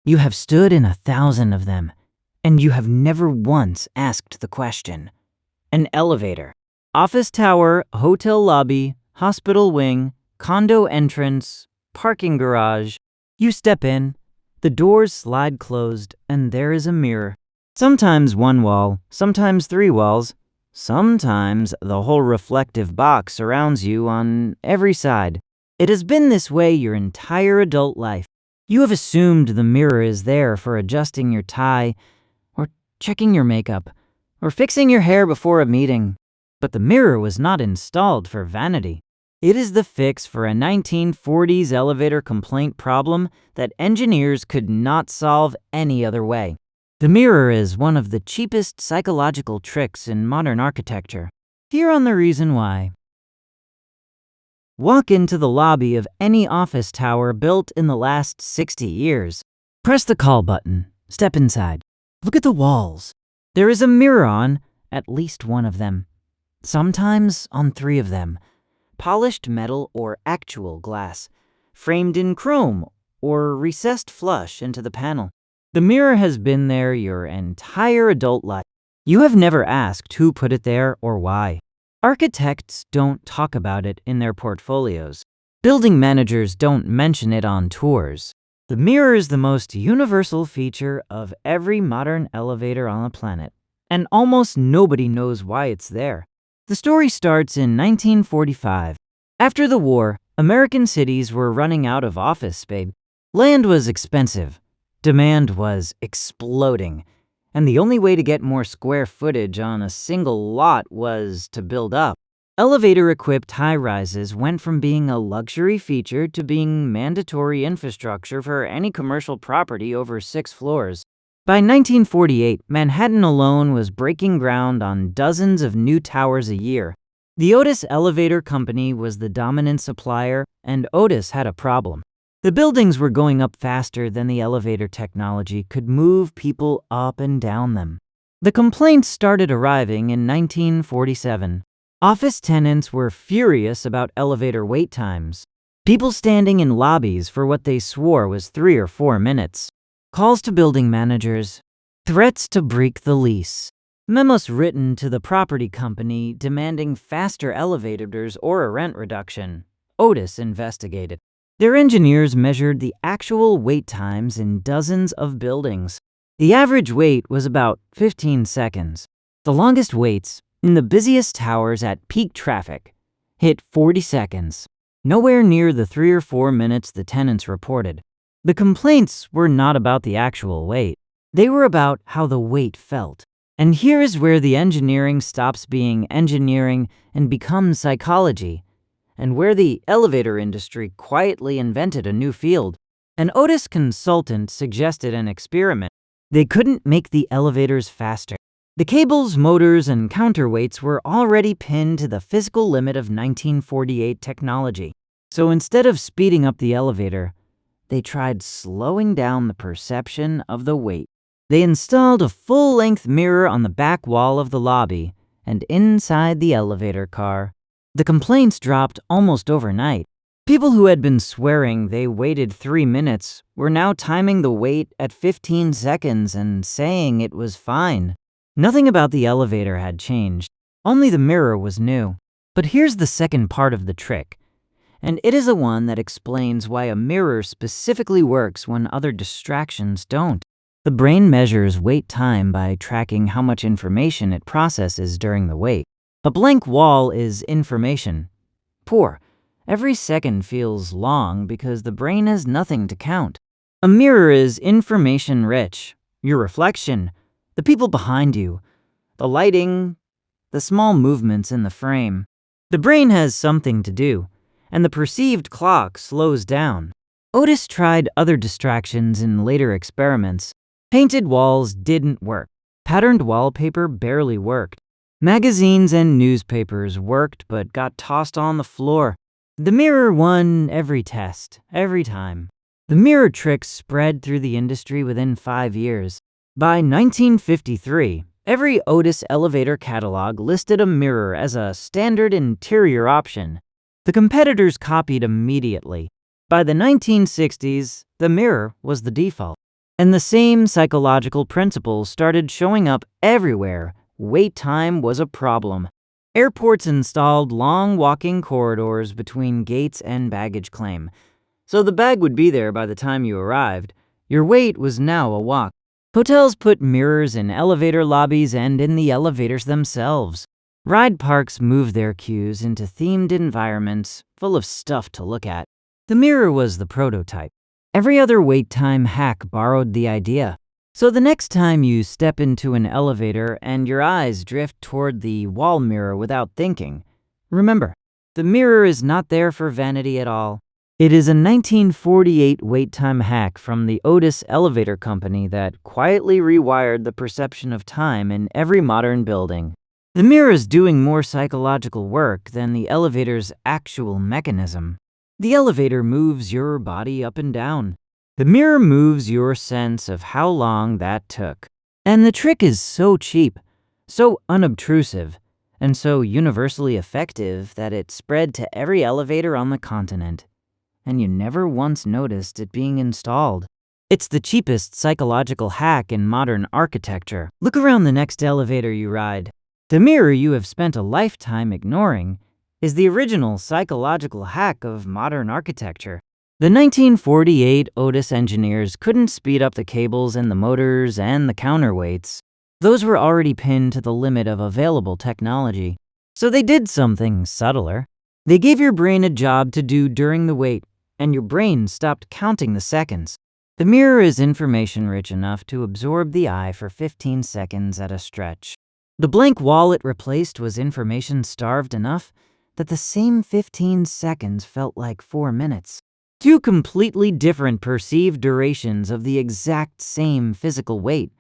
You have stood in 1,000 of them, and you have never once asked the question. An elevator. Office tower, hotel lobby, hospital wing, condo entrance, parking garage. You step in, the doors slide closed, and there is a mirror. Sometimes one wall, sometimes 3 walls. Sometimes the whole reflective box surrounds you on every side. It has been this way your entire adult life. You have assumed the mirror is there for adjusting your tie, or checking your makeup, or fixing your hair before a meeting. But the mirror was not installed for vanity. It is the fix for a 1940s elevator complaint problem that engineers could not solve any other way. The mirror is one of the cheapest psychological tricks in modern architecture. Here on the reason why. Walk into the lobby of any office tower built in the last 60 years. Press the call button. Step inside. Look at the walls. There is a mirror on at least one of them. Sometimes on 3 of them. Polished metal or actual glass, framed in chrome or recessed flush into the panel. The mirror has been there your entire adult life. You have never asked who put it there or why. Architects don't talk about it in their portfolios. Building managers don't mention it on tours. The mirror is the most universal feature of every modern elevator on the planet, and almost nobody knows why it's there. The story starts in 1945. After the war, American cities were running out of office space. Land was expensive. Demand was exploding. And the only way to get more square footage on a single lot was to build up. Elevator-equipped high-rises went from being a luxury feature to being mandatory infrastructure for any commercial property over 6 floors. By 1948, Manhattan alone was breaking ground on dozens of new towers a year. The Otis Elevator Company was the dominant supplier, and Otis had a problem. The buildings were going up faster than the elevator technology could move people up and down them. The complaints started arriving in 1947. Office tenants were furious about elevator wait times. People standing in lobbies for what they swore was 3 or 4 minutes. Calls to building managers. Threats to break the lease. Memos written to the property company demanding faster elevators or a rent reduction. Otis investigated. Their engineers measured the actual wait times in dozens of buildings. The average wait was about 15 seconds. The longest waits, in the busiest towers at peak traffic, hit 40 seconds. Nowhere near the 3 or 4 minutes the tenants reported. The complaints were not about the actual wait. They were about how the wait felt. And here is where the engineering stops being engineering and becomes psychology, and where the elevator industry quietly invented a new field. An Otis consultant suggested an experiment. They couldn't make the elevators faster. The cables, motors, and counterweights were already pinned to the physical limit of 1948 technology. So instead of speeding up the elevator, they tried slowing down the perception of the wait. They installed a full-length mirror on the back wall of the lobby and inside the elevator car. The complaints dropped almost overnight. People who had been swearing they waited 3 minutes were now timing the wait at 15 seconds and saying it was fine. Nothing about the elevator had changed. Only the mirror was new. But here's the second part of the trick. And it is the one that explains why a mirror specifically works when other distractions don't. The brain measures wait time by tracking how much information it processes during the wait. A blank wall is information. Poor. Every second feels long because the brain has nothing to count. A mirror is information rich. Your reflection, the people behind you, the lighting, the small movements in the frame. The brain has something to do, and the perceived clock slows down. Otis tried other distractions in later experiments. Painted walls didn't work. Patterned wallpaper barely worked. Magazines and newspapers worked but got tossed on the floor. The mirror won every test, every time. The mirror trick spread through the industry within 5 years. By 1953, every Otis elevator catalog listed a mirror as a standard interior option. The competitors copied immediately. By the 1960s, the mirror was the default. And the same psychological principles started showing up everywhere. Wait time was a problem. Airports installed long walking corridors between gates and baggage claim. So the bag would be there by the time you arrived. Your wait was now a walk. Hotels put mirrors in elevator lobbies and in the elevators themselves. Ride parks moved their queues into themed environments full of stuff to look at. The mirror was the prototype. Every other wait time hack borrowed the idea. So the next time you step into an elevator and your eyes drift toward the wall mirror without thinking, remember, the mirror is not there for vanity at all. It is a 1948 wait time hack from the Otis Elevator Company that quietly rewired the perception of time in every modern building. The mirror is doing more psychological work than the elevator's actual mechanism. The elevator moves your body up and down. The mirror moves your sense of how long that took. And the trick is so cheap, so unobtrusive, and so universally effective that it spread to every elevator on the continent. And you never once noticed it being installed. It's the cheapest psychological hack in modern architecture. Look around the next elevator you ride. The mirror you have spent a lifetime ignoring is the original psychological hack of modern architecture. The 1948 Otis engineers couldn't speed up the cables and the motors and the counterweights. Those were already pinned to the limit of available technology. So they did something subtler. They gave your brain a job to do during the wait, and your brain stopped counting the seconds. The mirror is information-rich enough to absorb the eye for 15 seconds at a stretch. The blank wall it replaced was information-starved enough that the same 15 seconds felt like 4 minutes. Two completely different perceived durations of the exact same physical wait,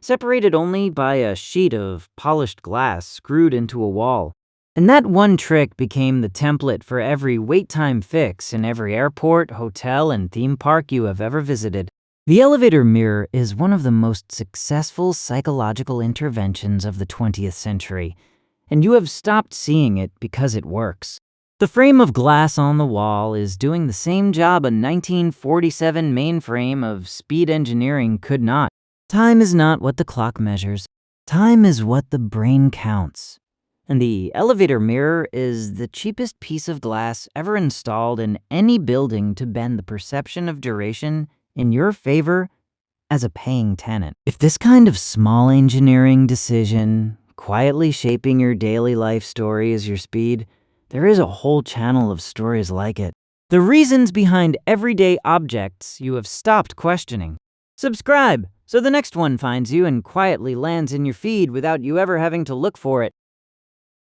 separated only by a sheet of polished glass screwed into a wall. And that one trick became the template for every wait time fix in every airport, hotel, and theme park you have ever visited. The elevator mirror is one of the most successful psychological interventions of the 20th century, and you have stopped seeing it because it works. The frame of glass on the wall is doing the same job a 1947 mainframe of speed engineering could not. Time is not what the clock measures. Time is what the brain counts. And the elevator mirror is the cheapest piece of glass ever installed in any building to bend the perception of duration in your favor as a paying tenant. If this kind of small engineering decision, quietly shaping your daily life story is your speed, there is a whole channel of stories like it. The reasons behind everyday objects you have stopped questioning. Subscribe so the next one finds you and quietly lands in your feed without you ever having to look for it.